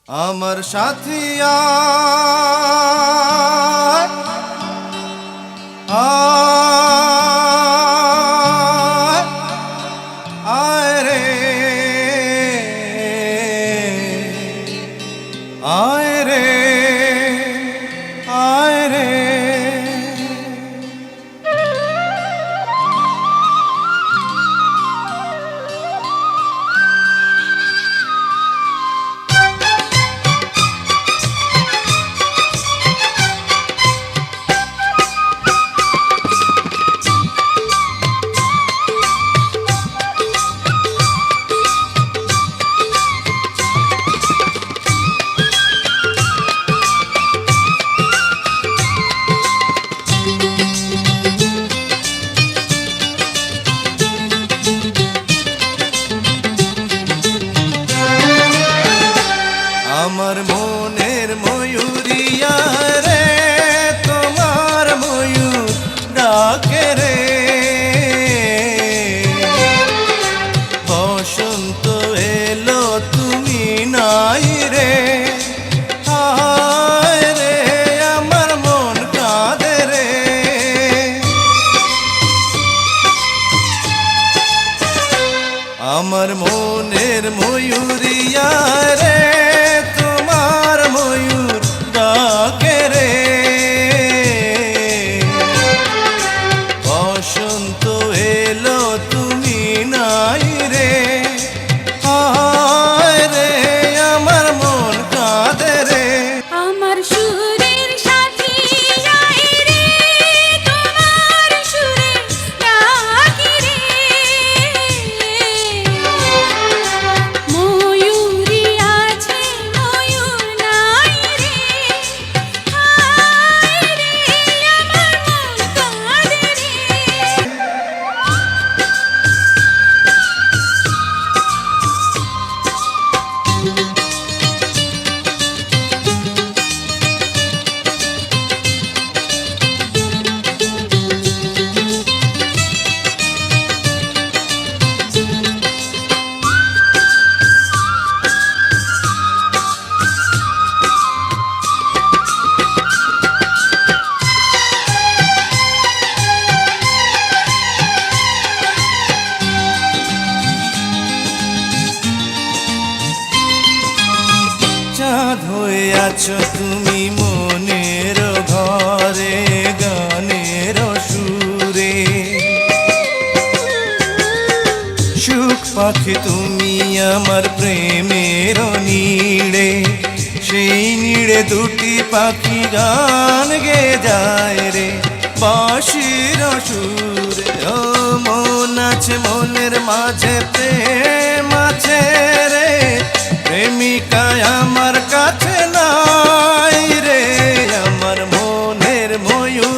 আমার সাথিয়া আয় রে আয় রে আয় রে আমার মনের ময়ূরিয়া রে তোমার ময়ূর ডাকে রে বসন্ত এলো তুমি নাই রে হায় রে আমার মন কাঁদে রে আমার মনের ময়ূরিয়া রে বসন্ত এলো তুমি নাই রে হায় রে আমার মন কাঁদে রে আমার সুরের সাথী আয় রে তোমার সুরে ডাকি রে ময়ূরী আছে ময়ূর নাই রে হায় রে আমার মন কাঁদে রে চাঁদ হয়ে আছো তুমি মনের ঘরে গানের সুরে সুখ পাখি তুমি আমার প্রেমের নীড়ে সেই নীড়ে দুটি পাখি গান গে যায় রে বাঁশির সুরে ও মন আছে মনের মাঝে প্রেম আছে রে প্রেমিকা আমার কাছে নাই রে আমার মনের ময়ূর